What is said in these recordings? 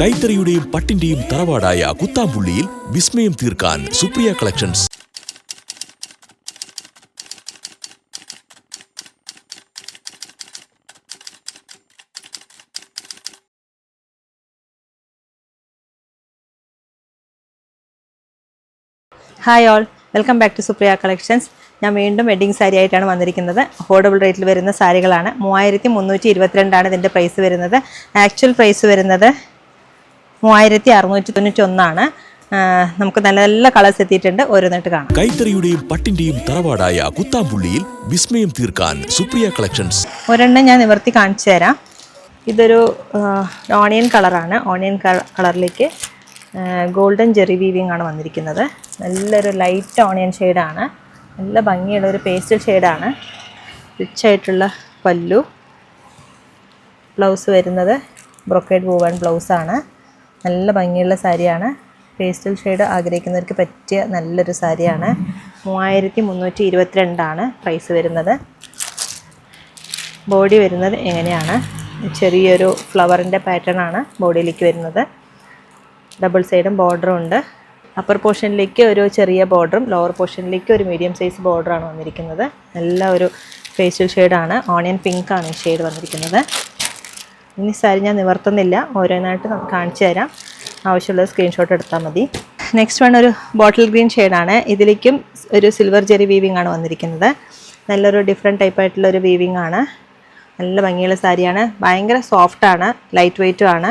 കൈത്തറിയുടെയും പട്ടിന്റെയും തറവാടായ കുത്താമ്പുള്ളിയിൽ വിസ്മയം തീർക്കാൻ Supriya collections. Hi all, welcome back to Supriya collections. ഞാൻ വീണ്ടും വെഡ്ഡിങ് സാരി ആയിട്ടാണ് വന്നിരിക്കുന്നത്. അഫോർഡബിൾ റേറ്റിൽ വരുന്ന സാരികളാണ്. 3322 ഇതിൻ്റെ പ്രൈസ് വരുന്നത്. ആക്ച്വൽ പ്രൈസ് വരുന്നത് 3691. നമുക്ക് നല്ല നല്ല കളേഴ്സ് എത്തിയിട്ടുണ്ട്. ഓരോന്നിട്ട് കാണാം. കൈത്തറിയുടെയും പട്ടിന്റെയും തറവാടായ കുത്താമ്പുള്ളിയിൽ വിസ്മയം തീർക്കാൻ സുപ്രിയ കളക്ഷൻസ്. ഒരെണ്ണം ഞാൻ നിവർത്തി കാണിച്ചു തരാം. ഇതൊരു ഓണിയൻ കളറാണ്. ഓണിയൻ കളറിലേക്ക് ഗോൾഡൻ ജെറി വീവിംഗ് ആണ് വന്നിരിക്കുന്നത്. നല്ലൊരു ലൈറ്റ് ഓണിയൻ ഷെയ്ഡാണ്. നല്ല ഭംഗിയുള്ളൊരു പേസ്റ്റൽ ഷെയ്ഡാണ്. റിച്ചായിട്ടുള്ള പല്ലു. ബ്ലൗസ് വരുന്നത് ബ്രൊക്കേഡ് വൂവൺ ബ്ലൗസാണ്. നല്ല ഭംഗിയുള്ള സാരിയാണ്. പേസ്റ്റൽ ഷെയ്ഡ് ആഗ്രഹിക്കുന്നവർക്ക് പറ്റിയ നല്ലൊരു സാരിയാണ്. 3322 പ്രൈസ് വരുന്നത്. ബോഡി വരുന്നത് എങ്ങനെയാണ്? ചെറിയൊരു ഫ്ലവറിൻ്റെ പാറ്റേൺ ആണ് ബോഡിയിലേക്ക് വരുന്നത്. ഡബിൾ സൈഡും ബോർഡറും ഉണ്ട്. അപ്പർ പോർഷനിലേക്ക് ഒരു ചെറിയ ബോർഡറും ലോവർ പോർഷനിലേക്ക് ഒരു മീഡിയം സൈസ് ബോർഡറാണ് വന്നിരിക്കുന്നത്. നല്ല ഒരു പേസ്റ്റൽ ഷെയ്ഡാണ്. ഓണിയൻ പിങ്ക് ആണ് ഈ ഷെയ്ഡ് വന്നിരിക്കുന്നത്. ഇനി സാരി ഞാൻ നിവർത്തുന്നില്ല, ഓരോന്നായിട്ട് കാണിച്ചു തരാം. ആവശ്യമുള്ള സ്ക്രീൻഷോട്ട് എടുത്താൽ മതി. നെക്സ്റ്റ് വൺ ഒരു ബോട്ടിൽ ഗ്രീൻ ഷെയ്ഡാണ്. ഇതിലേക്കും ഒരു സിൽവർ ജെറി വീവിംഗ് ആണ് വന്നിരിക്കുന്നത്. നല്ലൊരു ഡിഫറെൻറ്റ് ടൈപ്പായിട്ടുള്ളൊരു വീവിംഗ് ആണ്. നല്ല ഭംഗിയുള്ള സാരിയാണ്. ഭയങ്കര സോഫ്റ്റാണ്, ലൈറ്റ് വെയ്റ്റും ആണ്.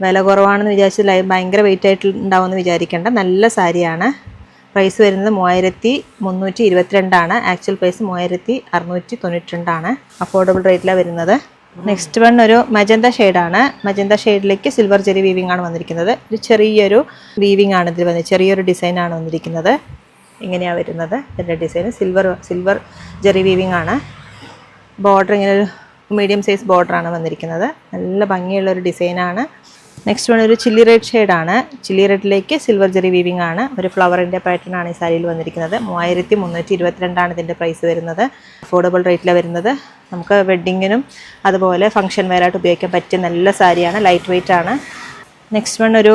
വില കുറവാണെന്ന് വിചാരിച്ച് ഭയങ്കര വെയിറ്റ് ആയിട്ട് ഉണ്ടാവുമെന്ന് വിചാരിക്കേണ്ട. നല്ല സാരിയാണ്. പ്രൈസ് വരുന്നത് 3322. Actual price 3692. അഫോർഡബിൾ റേറ്റിലാണ് വരുന്നത്. നെക്സ്റ്റ് വൺ ഒരു മജന്ത ഷെയ്ഡാണ്. മജന്ത ഷെയ്ഡിലേക്ക് സിൽവർ ജെറി വീവിംഗ് ആണ് വന്നിരിക്കുന്നത്. ഒരു ചെറിയൊരു വീവിംഗ് ആണ് ഇതിൽ വന്നത്. ചെറിയൊരു ഡിസൈനാണ് വന്നിരിക്കുന്നത്. ഇങ്ങനെയാണ് വരുന്നത് ഇതിൻ്റെ ഡിസൈൻ. സിൽവർ ജെറി വീവിംഗ് ആണ്. ബോർഡർ ഇങ്ങനെ ഒരു മീഡിയം സൈസ് ബോർഡറാണ് വന്നിരിക്കുന്നത്. നല്ല ഭംഗിയുള്ളൊരു ഡിസൈനാണ്. നെക്സ്റ്റ് വൺ ഒരു ചില്ലി റെഡ് ഷെയ്ഡാണ്. ചില്ലി റെഡിലേക്ക് സിൽവർ ജെറി വീവിംഗ് ആണ്. ഒരു ഫ്ലവറിൻ്റെ പാറ്റേൺ ആണ് ഈ സാരിയിൽ വന്നിരിക്കുന്നത്. 3322 ഇതിൻ്റെ പ്രൈസ് വരുന്നത്. അഫോർഡബിൾ റേറ്റിലാണ് വരുന്നത്. നമുക്ക് വെഡ്ഡിങ്ങിനും അതുപോലെ ഫംഗ്ഷൻ വെയറായിട്ട് ഉപയോഗിക്കാൻ പറ്റിയ നല്ല സാരിയാണ്. ലൈറ്റ് വെയ്റ്റ് ആണ്. നെക്സ്റ്റ് വൺ ഒരു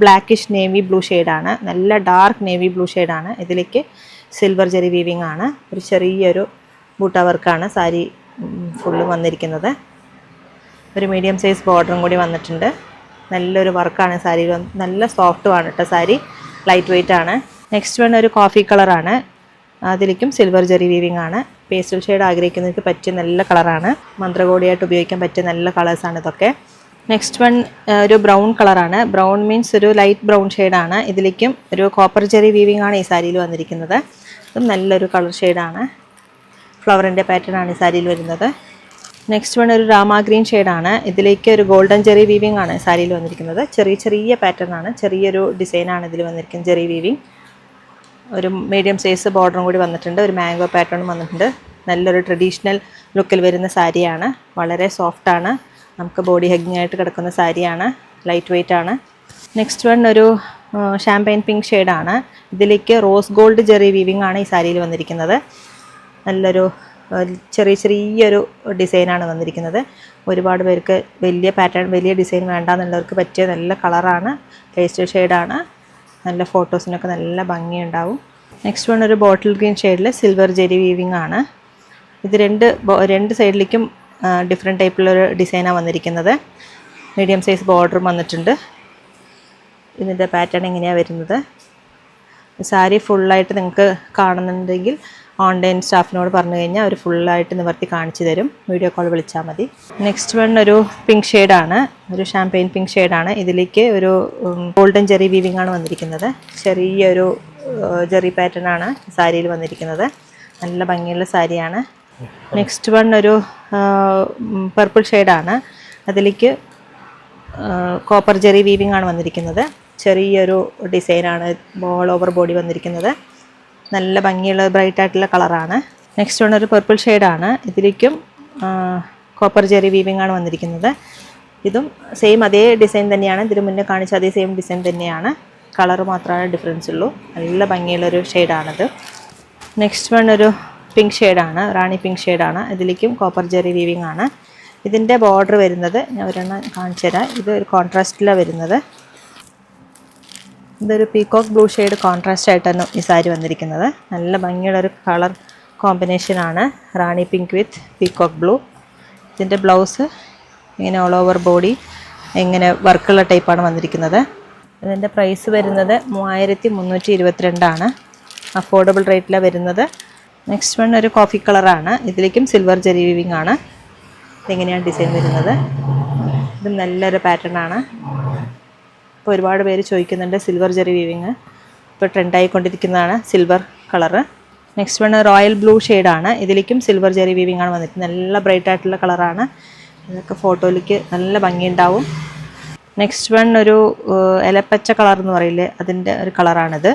ബ്ലാക്കിഷ് നേവി ബ്ലൂ ഷെയ്ഡാണ്. നല്ല ഡാർക്ക് നേവി ബ്ലൂ ഷെയ്ഡാണ്. ഇതിലേക്ക് സിൽവർ ജെറി വീവിംഗ് ആണ്. ഒരു ചെറിയൊരു ബൂട്ട വർക്കാണ് സാരി ഫുള്ള് വന്നിരിക്കുന്നത്. ഒരു മീഡിയം സൈസ് ബോർഡറും കൂടി വന്നിട്ടുണ്ട്. നല്ലൊരു വർക്കാണ് സാരി. നല്ല സോഫ്റ്റുമാണ് കേട്ടോ സാരി. ലൈറ്റ് വെയ്റ്റ് ആണ്. നെക്സ്റ്റ് വൺ ഒരു കോഫി കളറാണ്. അതിലേക്കും സിൽവർ ജെറി വീവിംഗ് ആണ്. പേസ്റ്റൽ ഷെയ്ഡ് ആഗ്രഹിക്കുന്നവർക്ക് പറ്റിയ നല്ല കളറാണ്. മന്ത്രകോടിയായിട്ട് ഉപയോഗിക്കാൻ പറ്റിയ നല്ല കളേഴ്സാണ് ഇതൊക്കെ. നെക്സ്റ്റ് വൺ ഒരു ബ്രൗൺ കളറാണ്. ബ്രൗൺ മീൻസ് ഒരു ലൈറ്റ് ബ്രൗൺ ഷെയ്ഡാണ്. ഇതിലേക്കും ഒരു കോപ്പർ ജെറി വീവിംഗ് ആണ് ഈ സാരിയിൽ വന്നിരിക്കുന്നത്. ഇതും നല്ലൊരു കളർ ഷെയ്ഡാണ്. ഫ്ലവറിൻ്റെ പാറ്റേൺ ആണ് ഈ സാരിയിൽ വരുന്നത്. നെക്സ്റ്റ് വൺ ഒരു രാമ ഗ്രീൻ ഷെയ്ഡാണ്. ഇതിലേക്ക് ഒരു ഗോൾഡൻ ജെറി വീവിംഗ് ആണ് സാരിയിൽ വന്നിരിക്കുന്നത്. ചെറിയ പാറ്റേൺ ആണ്. ചെറിയൊരു ഡിസൈനാണ് ഇതിൽ വന്നിരിക്കുന്നത്. Jerry weaving. ഒരു മീഡിയം സൈസ് ബോർഡറും കൂടി വന്നിട്ടുണ്ട്. ഒരു മാംഗോ പാറ്റേണും വന്നിട്ടുണ്ട്. നല്ലൊരു ട്രഡീഷണൽ ലുക്കിൽ വരുന്ന സാരിയാണ്. വളരെ സോഫ്റ്റാണ്. നമുക്ക് ബോഡി ഹഗ്ഗിങ് ആയിട്ട് കിടക്കുന്ന സാരിയാണ്. ലൈറ്റ് വെയ്റ്റ് ആണ്. നെക്സ്റ്റ് വൺ ഒരു ഷാമ്പൈൻ പിങ്ക് ഷെയ്ഡാണ്. ഇതിലേക്ക് റോസ് ഗോൾഡ് ജെറി വീവിംഗ് ആണ് ഈ സാരിയിൽ വന്നിരിക്കുന്നത്. നല്ലൊരു ചെറിയൊരു ഡിസൈനാണ് വന്നിരിക്കുന്നത്. ഒരുപാട് പേർക്ക് വലിയ പാറ്റേൺ വലിയ ഡിസൈൻ വേണ്ടാന്നുള്ളവർക്ക് പറ്റിയ നല്ല കളറാണ്. പേസ്റ്റൽ ഷെയ്ഡാണ്. നല്ല ഫോട്ടോസിനൊക്കെ നല്ല ഭംഗിയുണ്ടാവും. നെക്സ്റ്റ് വൺ ഒരു ബോട്ടിൽ ഗ്രീൻ ഷെയ്ഡിൽ സിൽവർ ജെറി വീവിംഗ് ആണ്. ഇത് രണ്ട് സൈഡിലേക്കും ഡിഫറെൻറ്റ് ടൈപ്പിലൊരു ഡിസൈനാണ് വന്നിരിക്കുന്നത്. മീഡിയം സൈസ് ബോർഡറും വന്നിട്ടുണ്ട്. ഇതിൻ്റെ പാറ്റേൺ ഇങ്ങനെയാണ് വരുന്നത്. സാരി ഫുള്ളായിട്ട് നിങ്ങൾക്ക് കാണുന്നുണ്ടെങ്കിൽ ഓൺലൈൻ സ്റ്റാഫിനോട് പറഞ്ഞു കഴിഞ്ഞാൽ അവർ ഫുള്ളായിട്ട് നിവർത്തി കാണിച്ചു തരും. വീഡിയോ കോൾ വിളിച്ചാൽ മതി. നെക്സ്റ്റ് വൺ ഒരു പിങ്ക് ഷെയ്ഡാണ്. ഒരു ഷാമ്പെയിൻ പിങ്ക് ഷെയ്ഡാണ്. ഇതിലേക്ക് ഒരു ഗോൾഡൻ ജെറി വീവിംഗ് ആണ് വന്നിരിക്കുന്നത്. ചെറിയൊരു ജെറി പാറ്റേൺ ആണ് സാരിയിൽ വന്നിരിക്കുന്നത്. നല്ല ഭംഗിയുള്ള സാരിയാണ്. നെക്സ്റ്റ് വൺ ഒരു പർപ്പിൾ ഷെയ്ഡാണ്. അതിലേക്ക് കോപ്പർ ജെറി വീവിംഗ് ആണ് വന്നിരിക്കുന്നത്. ചെറിയൊരു ഡിസൈനാണ് ഓൾ ഓവർ ബോഡി വന്നിരിക്കുന്നത്. നല്ല ഭംഗിയുള്ള ബ്രൈറ്റ് ആയിട്ടുള്ള കളറാണ്. നെക്സ്റ്റ് വൺ ഒരു പർപ്പിൾ ഷെയ്ഡാണ്. ഇതിലേക്കും കോപ്പർ ജെറി വീവിംഗ് ആണ് വന്നിരിക്കുന്നത്. ഇതും സെയിം അതേ ഡിസൈൻ തന്നെയാണ്. ഇതിന് മുന്നേ കാണിച്ച അതേ സെയിം ഡിസൈൻ തന്നെയാണ്. കളർ മാത്രമാണ് ഡിഫറൻസ് ഉള്ളൂ. നല്ല ഭംഗിയുള്ളൊരു ഷെയ്ഡാണിത്. നെക്സ്റ്റ് വൺ ഒരു പിങ്ക് ഷെയ്ഡാണ്. റാണി പിങ്ക് ഷെയ്ഡാണ്. ഇതിലേക്കും കോപ്പർ ജെറി വീവിംഗ് ആണ്. ഇതിൻ്റെ ബോർഡർ വരുന്നത് ഞാൻ ഒരെണ്ണം കാണിച്ചു തരാം. ഇത് ഒരു കോൺട്രാസ്റ്റിലാണ് വരുന്നത്. ഇതൊരു പീകോക്ക് ബ്ലൂ ഷെയ്ഡ് കോൺട്രാസ്റ്റ് ആയിട്ടാണ് ഈ സാരി വന്നിരിക്കുന്നത്. നല്ല ഭംഗിയുള്ള ഒരു കളർ കോമ്പിനേഷനാണ്, റാണി പിങ്ക് വിത്ത് പീകോക്ക് ബ്ലൂ. ഇതിൻ്റെ ബ്ലൗസ് ഇങ്ങനെ ഓൾ ഓവർ ബോഡി ഇങ്ങനെ വർക്കുള്ള ടൈപ്പാണ് വന്നിരിക്കുന്നത്. ഇതിൻ്റെ പ്രൈസ് വരുന്നത് 3322 അഫോർഡബിൾ റേറ്റിലാണ് വരുന്നത്. നെക്സ്റ്റ് വൺ ഒരു കോഫി കളറാണ്. ഇതിലേക്കും സിൽവർ ജെറി വീവിംഗ് ആണ്. ഇതെങ്ങനെയാണ് ഡിസൈൻ വരുന്നത്. ഇത് നല്ലൊരു പാറ്റേൺ ആണ്. ഇപ്പോൾ ഒരുപാട് പേര് ചോദിക്കുന്നുണ്ട് സിൽവർ ജെറി വീവിങ്. ഇപ്പോൾ ട്രെൻഡായിക്കൊണ്ടിരിക്കുന്നതാണ് silver colour. Next one royal blue ഷെയ്ഡാണ്. ഇതിലേക്കും സിൽവർ ജെറി വീവിംഗ് ആണ് വന്നിട്ട് നല്ല ബ്രൈറ്റ് ആയിട്ടുള്ള കളറാണ്. ഇതൊക്കെ ഫോട്ടോയിലേക്ക് നല്ല ഭംഗിയുണ്ടാവും. നെക്സ്റ്റ് വൺ ഒരു ഇലപ്പച്ച കളർ എന്ന് പറയില്ലേ, അതിൻ്റെ ഒരു കളറാണിത്.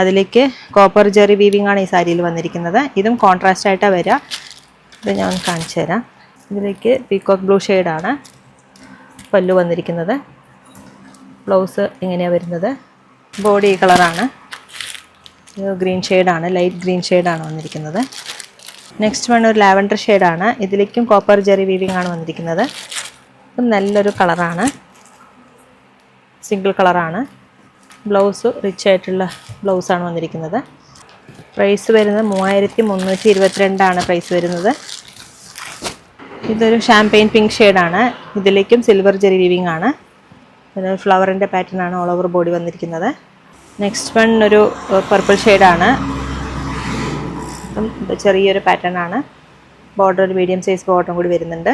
അതിലേക്ക് കോപ്പർ ജെറി വീവിംഗ് ആണ് ഈ സാരിയിൽ വന്നിരിക്കുന്നത്. ഇതും കോൺട്രാസ്റ്റ് ആയിട്ടാണ് വരിക. ഇത് ഞാൻ കാണിച്ചു തരാം. ഇതിലേക്ക് പീകോക്ക് ബ്ലൂ ഷെയ്ഡാണ് പല്ലു വന്നിരിക്കുന്നത്. ബ്ലൗസ് ഇങ്ങനെയാണ് വരുന്നത്. ബോഡി ഈ കളറാണ്. ഗ്രീൻ ഷെയ്ഡാണ്, ലൈറ്റ് ഗ്രീൻ ഷെയ്ഡാണ് വന്നിരിക്കുന്നത്. നെക്സ്റ്റ് വൺ ഒരു ലാവൻഡർ ഷെയ്ഡാണ്. ഇതിലേക്കും കോപ്പർ ജെറി വീവിംഗ് ആണ് വന്നിരിക്കുന്നത്. ഇതും നല്ലൊരു കളറാണ്, സിംഗിൾ കളറാണ്. ബ്ലൗസ് റിച്ച് ആയിട്ടുള്ള ബ്ലൗസാണ് വന്നിരിക്കുന്നത്. പ്രൈസ് വരുന്നത് 3322 പ്രൈസ് വരുന്നത്. ഇതൊരു ഷാംപെയിൻ പിങ്ക് ഷെയ്ഡാണ്. ഇതിലേക്കും സിൽവർ ജെറി വീവിംഗ് ആണ്. ഒരു ഫ്ലവറിൻ്റെ പാറ്റേൺ ആണ് ഓൾ ഓവർ ബോഡി വന്നിരിക്കുന്നത്. നെക്സ്റ്റ് വൺ ഒരു പർപ്പിൾ ഷെയ്ഡാണ്. ചെറിയൊരു പാറ്റേൺ ആണ്. ബോർഡർ ഒരു മീഡിയം സൈസ് ബോർഡറും കൂടി വരുന്നുണ്ട്.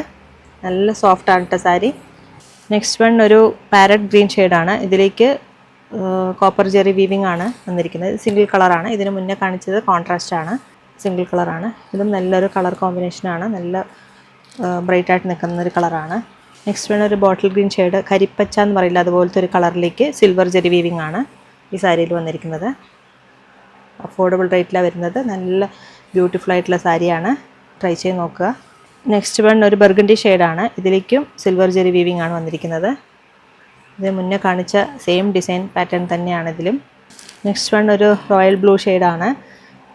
നല്ല സോഫ്റ്റ് ആണ് കേട്ടോ സാരി. നെക്സ്റ്റ് വൺ ഒരു പാരറ്റ് ഗ്രീൻ ഷെയ്ഡാണ്. ഇതിലേക്ക് കോപ്പർ ജെറി വീവിംഗ് ആണ് വന്നിരിക്കുന്നത്. സിംഗിൾ കളറാണ്. ഇതിന് മുന്നേ കാണിച്ചത് കോൺട്രാസ്റ്റ് ആണ്, സിംഗിൾ കളറാണ്. ഇതും നല്ലൊരു കളർ കോമ്പിനേഷനാണ്, നല്ല ബ്രൈറ്റ് ആയിട്ട് നിൽക്കുന്ന ഒരു കളറാണ്. നെക്സ്റ്റ് വൺ ഒരു ബോട്ടിൽ ഗ്രീൻ ഷെയ്ഡ്, കരിപ്പച്ച എന്ന് പറയില്ല അതുപോലത്തെ ഒരു കളറിലേക്ക് സിൽവർ ജെറി വീവിംഗ് ആണ് ഈ സാരിയിൽ വന്നിരിക്കുന്നത്. അഫോർഡബിൾ റേറ്റിലാണ് വരുന്നത്. നല്ല ബ്യൂട്ടിഫുൾ ആയിട്ടുള്ള സാരിയാണ്, ട്രൈ ചെയ്ത് നോക്കുക. നെക്സ്റ്റ് വൺ ഒരു ബർഗണ്ടി ഷെയ്ഡാണ്. ഇതിലേക്കും സിൽവർ ജെറി വീവിംഗ് ആണ് വന്നിരിക്കുന്നത്. ഇത് മുന്നേ കാണിച്ച സെയിം ഡിസൈൻ പാറ്റേൺ തന്നെയാണ് ഇതിലും. നെക്സ്റ്റ് വൺ ഒരു റോയൽ ബ്ലൂ ഷെയ്ഡാണ്.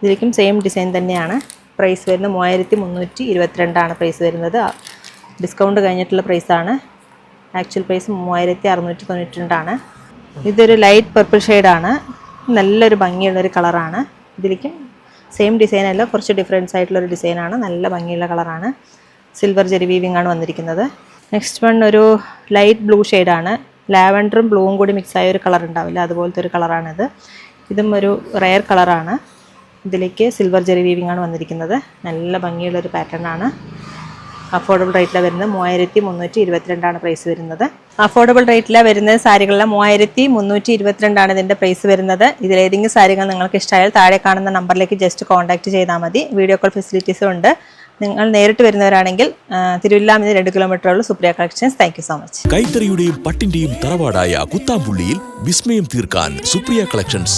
ഇതിലേക്കും സെയിം ഡിസൈൻ തന്നെയാണ്. പ്രൈസ് വരുന്നത് 3322 പ്രൈസ് വരുന്നത്. ഡിസ്കൗണ്ട് കഴിഞ്ഞിട്ടുള്ള പ്രൈസാണ്. Actual price 3692. ഇതൊരു ലൈറ്റ് പർപ്പിൾ ഷെയ്ഡാണ്. നല്ലൊരു ഭംഗിയുള്ളൊരു കളറാണ്. ഇതിലേക്കും സെയിം ഡിസൈനല്ല, കുറച്ച് ഡിഫറൻസ് ആയിട്ടുള്ളൊരു ഡിസൈനാണ്. നല്ല ഭംഗിയുള്ള കളറാണ്. സിൽവർ ജെറി വീവിംഗ് ആണ് വന്നിരിക്കുന്നത്. നെക്സ്റ്റ് വൺ ഒരു ലൈറ്റ് ബ്ലൂ ഷെയ്ഡാണ്. ലാവൻഡറും ബ്ലൂവും കൂടി മിക്സായ ഒരു കളർ ഉണ്ടാവില്ല, അതുപോലത്തെ ഒരു കളറാണിത്. ഇതും ഒരു റെയർ കളറാണ്. ഇതിലേക്ക് സിൽവർ ജെറി വീവിംഗ് ആണ് വന്നിരിക്കുന്നത്. നല്ല ഭംഗിയുള്ളൊരു പാറ്റേൺ ആണ്. അഫോർഡബിൾ റേറ്റിലാണ് വരുന്നത്. 3322 പ്രൈസ് വരുന്നത്. അഫോർഡബിൾ റേറ്റിലാണ് വരുന്നത്. സാരികളെല്ലാം 3322 ഇതിൻ്റെ പ്രൈസ് വരുന്നത്. ഇതിലേതെങ്കിലും സാരികൾ നിങ്ങൾക്ക് ഇഷ്ടമായാൽ താഴെ കാണുന്ന നമ്പറിലേക്ക് ജസ്റ്റ് കോൺടാക്റ്റ് ചെയ്താൽ മതി. വീഡിയോ കോൾ ഫെസിലിറ്റീസും ഉണ്ട്. നിങ്ങൾ നേരിട്ട് വരുന്നവരാണെങ്കിൽ തിരുവല്ലാമിൽ 2 കിലോമീറ്റർ ഉള്ള Supriya collections. Thank you so much. കൈത്തറിയുടെയും പട്ടിന്റെയും തറവാടായ കുത്താമ്പുള്ളിയിൽ വിസ്മയം തീർക്കാൻ സുപ്രിയ കളക്ഷൻസ്.